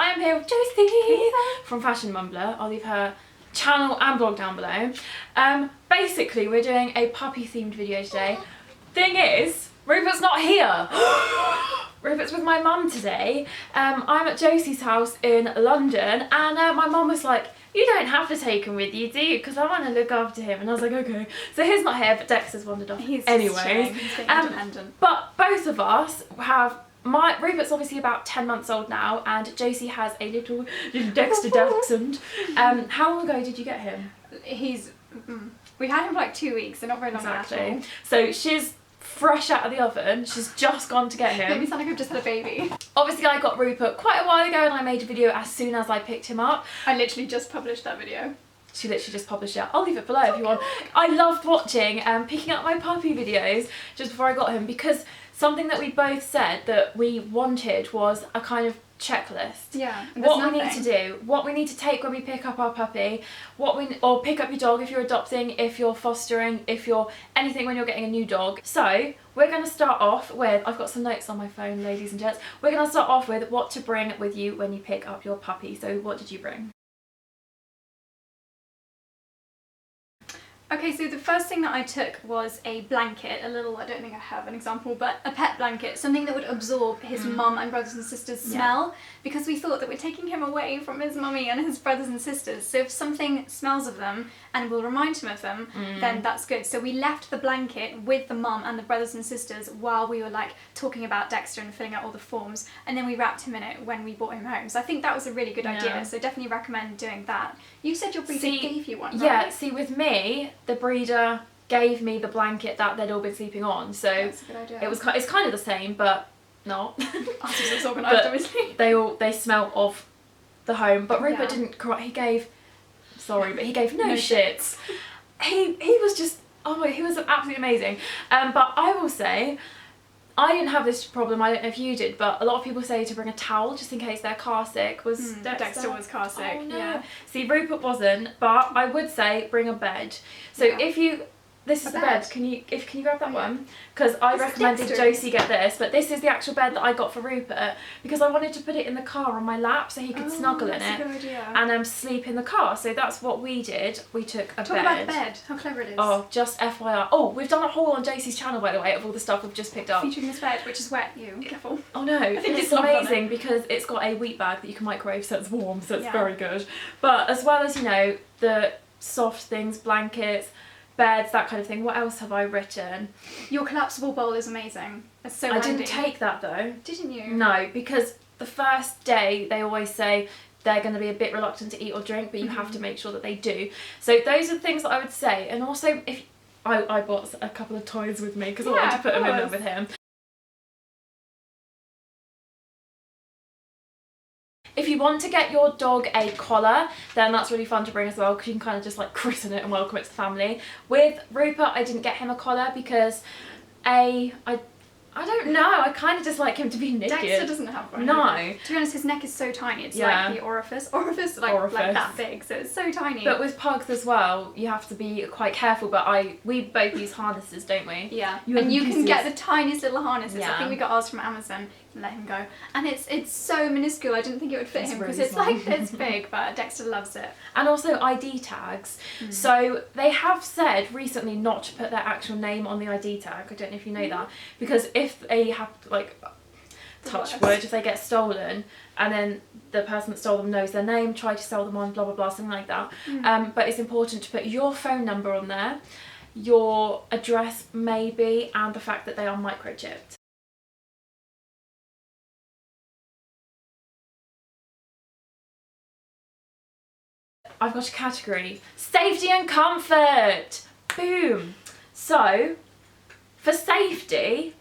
I am here with Josie from Fashion Mumblr. I'll leave her channel and blog down below. Basically, we're doing a puppy themed video today. Thing is, Rupert's not here. Rupert's with my mum today. I'm at Josie's house in London, and my mum was like, you don't have to take him with you, do you? Because I want to look after him. And I was like, okay. So he's not here, but Dexter's wandered off. He's anyway. He's being independent. But both of us have... Rupert's obviously about 10 months old now, and Josie has a little Dexter Dachshund. How long ago did you get him? We had him for like 2 weeks, so not very long at all. So she's fresh out of the oven. She's just gone to get him. Made me sound like I've just had a baby. Obviously I got Rupert quite a while ago, and I made a video as soon as I picked him up. I literally just published that video. She literally just published it. I'll leave it below if you want. I loved watching picking up my puppy videos just before I got him, because something that we both said that we wanted was a kind of checklist. Yeah. What we need to do, what we need to take when we pick up our puppy, or pick up your dog if you're adopting, if you're fostering, if you're anything when you're getting a new dog. So we're going to start off with, I've got some notes on my phone, ladies and gents. We're going to start off with what to bring with you when you pick up your puppy. So what did you bring? Okay, so the first thing that I took was a blanket, I don't think I have an example, but a pet blanket, something that would absorb his mum and brothers and sisters' smell, because we thought that we're taking him away from his mummy and his brothers and sisters. So if something smells of them and will remind him of them, then that's good. So we left the blanket with the mum and the brothers and sisters while we were like talking about Dexter and filling out all the forms, and then we wrapped him in it when we brought him home. So I think that was a really good idea, so definitely recommend doing that. You said your breeder gave you one, right? Yeah, see with me, the breeder gave me the blanket that they'd all been sleeping on, so that's a good idea. It's kind of the same, but not. Ours was organised, obviously. They smell of the home, but Rupert didn't cry. He gave no shits. He was just, oh my, he was absolutely amazing. But I will say, I didn't have this problem, I don't know if you did, but a lot of people say to bring a towel just in case they're car sick. Was Dexter was car sick, oh, no. yeah. See, Rupert wasn't, but I would say bring a bed. So if you, this is the bed, can you grab that one? Because I recommended Josie get this, but this is the actual bed that I got for Rupert, because I wanted to put it in the car on my lap so he could snuggle in it. Good idea. And sleep in the car. So that's what we did. We took a bed. Talk about the bed, how clever it is. Oh, just FYI. Oh, we've done a haul on Josie's channel, by the way, of all the stuff we've just picked up. Featuring this bed, which is wet, careful. Oh no, I think it's amazing because it's got a wheat bag that you can microwave so it's warm, so it's very good. But as well as, you know, the soft things, blankets, beds, that kind of thing. What else have I written? Your collapsible bowl is amazing. It's so I handy. didn't take that though. Didn't you? No, because the first day they always say they're going to be a bit reluctant to eat or drink, but you have to make sure that they do. So those are the things that I would say. And also, if I bought a couple of toys with me because I wanted to put them in there with him. If you want to get your dog a collar, then that's really fun to bring as well, because you can kind of just like christen it and welcome it to the family. With Rupert, I didn't get him a collar because I don't know, I kind of just like him to be naked. Dexter doesn't have one. No. To be honest, his neck is so tiny, it's like the orifice like that big, so it's so tiny. But with pugs as well, you have to be quite careful, but we both use harnesses, don't we? Yeah, and you can get the tiniest little harnesses. I think we got ours from Amazon. Let him go, and it's so minuscule. I didn't think it would fit him because it's like this big, but Dexter loves it. And also ID tags. So they have said recently not to put their actual name on the ID tag. I don't know if you know that, because if they have like touch wood, if they get stolen and then the person that stole them knows their name, try to sell them on, blah blah blah, something like that. But it's important to put your phone number on there, your address maybe, and the fact that they are microchipped. I've got a category, safety and comfort. Boom. So, for safety,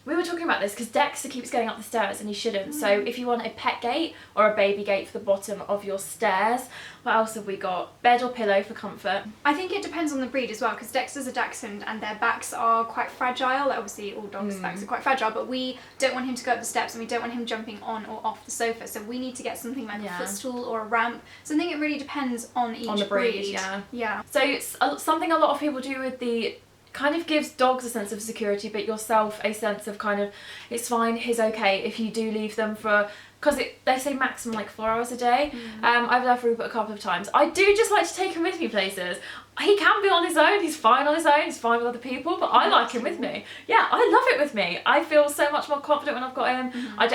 we were talking about this because Dexter keeps going up the stairs and he shouldn't. So if you want a pet gate or a baby gate for the bottom of your stairs, what else have we got? Bed or pillow for comfort? I think it depends on the breed as well, because Dexter's a Dachshund and their backs are quite fragile. Obviously all dogs' backs are quite fragile, but we don't want him to go up the steps and we don't want him jumping on or off the sofa. So we need to get something like a footstool or a ramp. So I think it really depends on each breed. Yeah. So it's something a lot of people do with the kind of gives dogs a sense of security, but yourself a sense of kind of, it's fine, he's okay if you do leave them for, because they say maximum like 4 hours a day. I've left Rupert a couple of times. I do just like to take him with me places. He can be on his own, he's fine on his own, he's fine with other people, but I like him with me. Yeah, I love it with me. I feel so much more confident when I've got him. I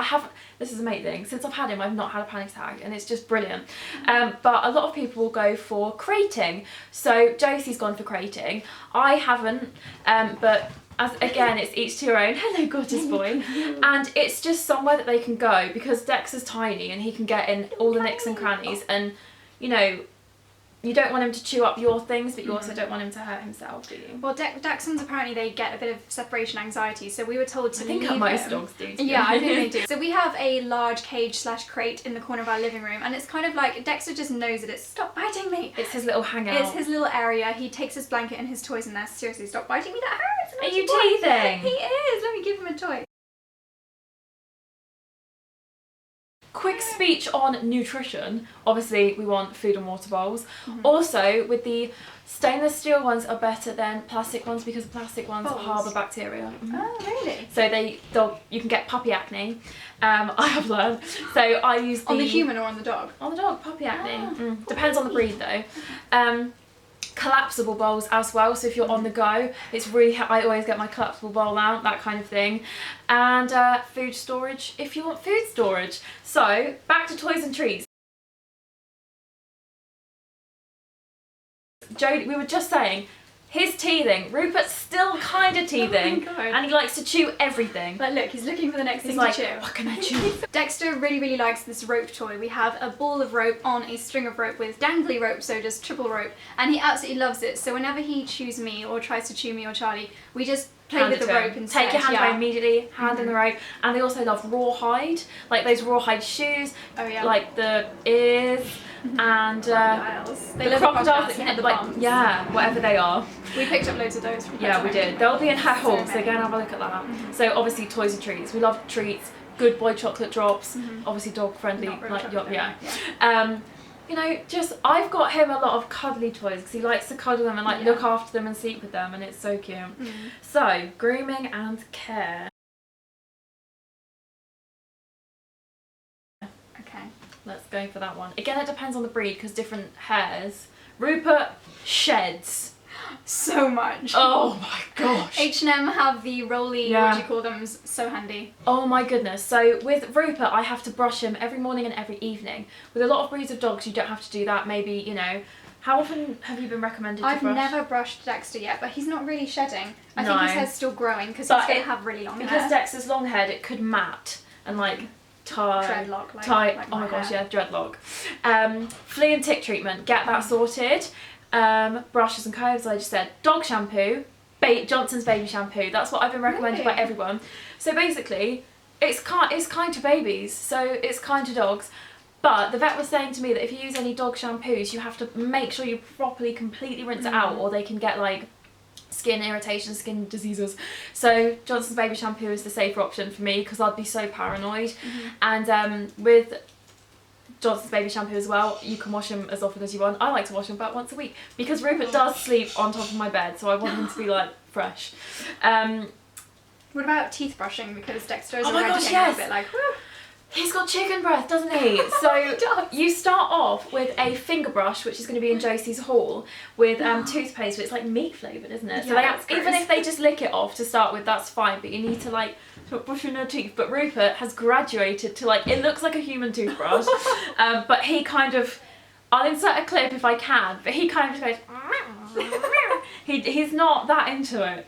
haven't, this is amazing, since I've had him I've not had a panic attack, and it's just brilliant. But a lot of people will go for crating. So Josie's gone for crating. I haven't, but as again, it's each to your own. Hello, gorgeous boy. And it's just somewhere that they can go, because Dex is tiny and he can get in all the nicks and crannies, and you know, you don't want him to chew up your things, but you also don't want him to hurt himself, do you? Well, Dachshunds apparently they get a bit of separation anxiety, so we were told to leave him. Most dogs do. Yeah, I think they do. So we have a large cage / crate in the corner of our living room, and it's kind of like Dexter just knows that it's stop biting me. It's his little hangout. It's his little area. He takes his blanket and his toys in there. Seriously, stop biting me. That hurts. Are you teething? He is. Let me give him a toy. Quick speech on nutrition. Obviously we want food and water bowls. Also, with the stainless steel ones are better than plastic ones, because plastic ones harbour bacteria. Oh, really? So you can get puppy acne. I have learned. So I use on the human or on the dog? On the dog, puppy acne. Depends on the breed though. Collapsible bowls as well, so if you're on the go, it's really, I always get my collapsible bowl out, that kind of thing. And food storage if you want food storage. So back to toys and treats. Jodie, we were just saying, he's teething. Rupert's still kind of teething, and he likes to chew everything. But look, he's looking for the next thing to chew. What can I chew? Dexter really likes this rope toy. We have a ball of rope on a string of rope with dangly rope, so just triple rope, and he absolutely loves it. So whenever he chews me or tries to chew me or Charlie, we just play with the rope instead. Take your hand away immediately, hand in the rope. And they also love rawhide, like those rawhide shoes, like the ears, and they the crocodiles and the like bumps. Yeah, whatever they are. We picked up loads of those from we did. They'll be in her haul, so go and have a look at that. So obviously toys and treats. We love treats. Good boy chocolate drops. Obviously dog friendly. You know, just I've got him a lot of cuddly toys because he likes to cuddle them and like look after them and sleep with them, and it's so cute. So grooming and care. Okay. Let's go for that one. Again, it depends on the breed because different hairs. Rupert sheds. So much. Oh my gosh. H&M have the rolly, what do you call them, so handy. Oh my goodness. So with Rupert, I have to brush him every morning and every evening. With a lot of breeds of dogs, you don't have to do that. Maybe, you know, how often have you been recommended to brush? I've never brushed Dexter yet, but he's not really shedding. I think his hair's still growing because he's going to have really long hair. Because Dexter's long haired, it could mat and like dreadlock, like oh my gosh, yeah, dreadlock. Flea and tick treatment, get that sorted. Brushes and combs, I just said. Dog shampoo, Johnson's baby shampoo. That's what I've been recommended by everyone. So basically, it's kind to babies, so it's kind to dogs. But the vet was saying to me that if you use any dog shampoos, you have to make sure you properly, completely rinse it out, or they can get like skin irritation, skin diseases. So Johnson's baby shampoo is the safer option for me because I'd be so paranoid. And with Johnson's baby shampoo as well, you can wash him as often as you want. I like to wash him about once a week because Rupert does sleep on top of my bed, so I want him to be like fresh. What about teeth brushing? Because Dexter is already getting a bit like, whew. He's got chicken breath, doesn't he? So you start off with a finger brush, which is going to be in Josie's haul, with toothpaste, but it's like meat flavoured, isn't it? So even if they just lick it off to start with, that's fine, but you need to like brush in their teeth. But Rupert has graduated to like, it looks like a human toothbrush, but he kind of, I'll insert a clip if I can, but he kind of just goes, he's not that into it.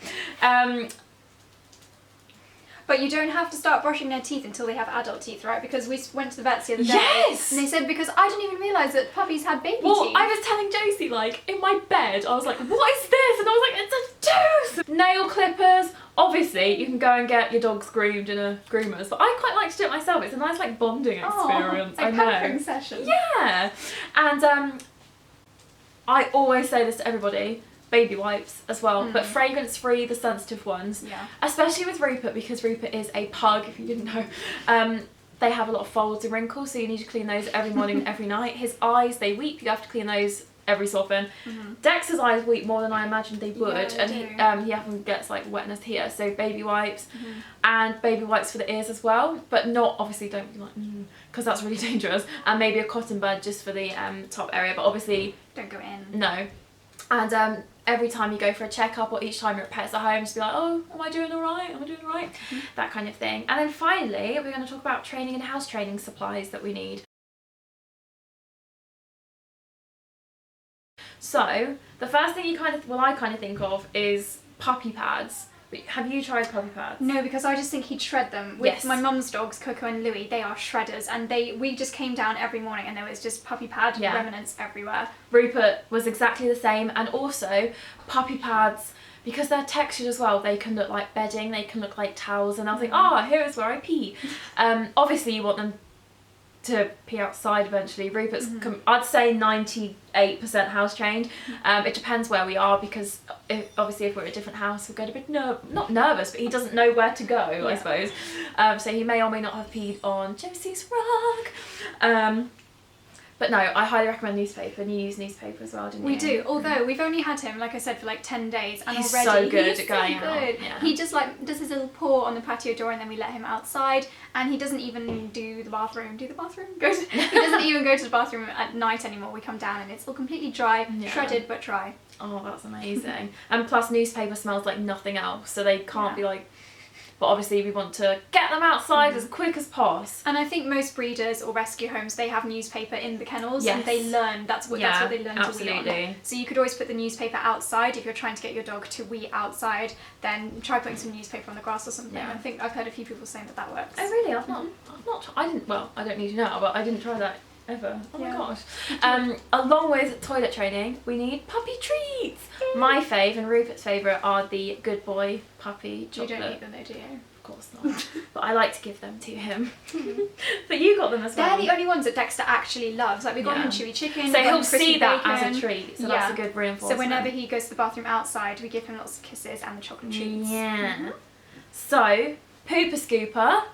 But you don't have to start brushing their teeth until they have adult teeth, right? Because we went to the vets the other day. Yes! And they said, because I didn't even realise that puppies had baby teeth. Well, I was telling Josie, like, in my bed, I was like, what is this? And I was like, it's a tooth! Nail clippers. Obviously, you can go and get your dogs groomed in a groomer's, but I quite like to do it myself. It's a nice, like, bonding experience. I know. Pampering session. Yeah! And I always say this to everybody. Baby wipes as well, but fragrance free, the sensitive ones. Yeah. Especially with Rupert, because Rupert is a pug, if you didn't know. They have a lot of folds and wrinkles, so you need to clean those every morning and every night. His eyes, they weep, you have to clean those every so often. Dexter's eyes weep more than I imagined they would, Yeah, and he often gets like wetness here, so baby wipes and baby wipes for the ears as well, but not, obviously don't be like, because that's really dangerous, and maybe a cotton bud just for the top area, but obviously don't go in. no. And every time you go for a checkup or each time your pet's at home, just be like, oh, am I doing all right? Am I doing all right? That kind of thing. And then finally, we're going to talk about training and house training supplies that we need. So the first thing I kind of think of is puppy pads. But have you tried puppy pads? No, because I just think he'd shred them. With my mum's dogs, Coco and Louie, they are shredders, and we just came down every morning and there was just puppy pad remnants everywhere. Rupert was exactly the same, and also puppy pads, because they're textured as well, they can look like bedding, they can look like towels, and I was like, here is where I pee. Obviously you want them to pee outside eventually. Rupert's, I'd say 98% house trained. It depends where we are, because obviously if we're at a different house we'll get a bit not nervous, but he doesn't know where to go, I suppose. So he may or may not have peed on Josie's rug. But no, I highly recommend newspaper, and you use newspaper as well, didn't you? We do, although we've only had him, like I said, for like 10 days, and he's already so good at going out. Yeah. He just like does his little paw on the patio door, and then we let him outside, and he doesn't even do the bathroom. He doesn't even go to the bathroom at night anymore. We come down and it's all completely dry, shredded but dry. Oh, that's amazing. And plus newspaper smells like nothing else, so they can't be like... But obviously we want to get them outside as quick as possible. And I think most breeders or rescue homes, they have newspaper in the kennels, and they learn, that's what they learn to wee on. So you could always put the newspaper outside. If you're trying to get your dog to wee outside, then try putting some newspaper on the grass or something. I think I've heard a few people saying that works. Oh really? I've not, I don't need to know, but I didn't try that ever. Oh my gosh. Along with toilet training, we need puppy treats. My fave and Rupert's favourite are the Good Boy puppy chocolate. You don't eat them though, do you? Of course not. But I like to give them to him. But you got them as well. They're the only ones that Dexter actually loves. Like we got him chewy chicken. So he'll see that as a treat. So that's a good reinforcement. So whenever he goes to the bathroom outside, we give him lots of kisses and the chocolate treats. Yeah. So, pooper scooper.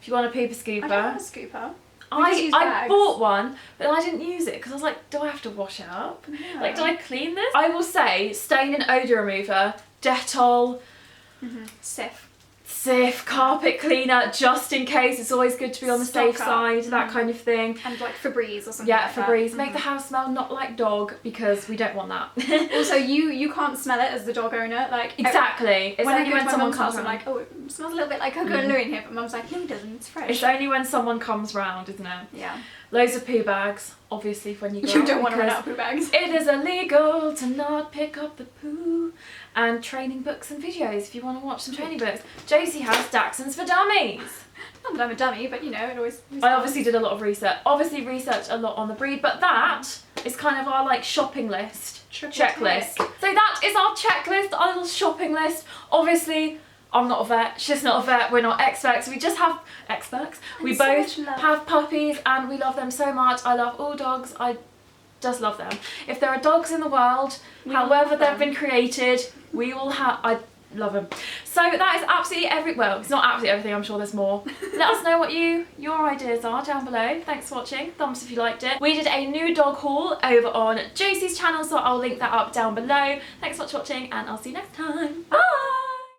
If you want a pooper scooper. I don't want a scooper. I bought one, but I didn't use it because I was like, do I have to wash it up? No. Like, do I clean this? I will say, stain and odour remover, Dettol, Cif, carpet cleaner, just in case. It's always good to be on the safe side, that kind of thing. And like Febreze or something. Yeah, Febreze. Make the house smell not like dog, because we don't want that. Also, you can't smell it as the dog owner. Like exactly. It's when only I go when to someone my mum's comes house, I'm around. like, oh, it smells a little bit like Coco and Louie in here, but Mum's like, no, it doesn't. It's fresh. It's only when someone comes round, isn't it? Yeah. Loads of poo bags, obviously, when you go You out, don't want to run out of poo bags. It is illegal to not pick up the poo. And training books and videos if you want to watch some training books. Josie has Dachshunds for Dummies. Not that I'm a dummy, but you know, it always... I obviously did a lot of research. Obviously researched a lot on the breed, but that is kind of our like shopping list, checklist. So that is our checklist, our little shopping list. Obviously, I'm not a vet, she's not a vet, we're not experts, we just have experts. We both have puppies and we love them so much. I love all dogs, I just love them. If there are dogs in the world, however they've been created, we will have... I love them. So that is absolutely well, it's not absolutely everything, I'm sure there's more. Let us know what your ideas are down below. Thanks for watching, thumbs if you liked it. We did a new dog haul over on Josie's channel, so I'll link that up down below. Thanks so much for watching, and I'll see you next time. Bye!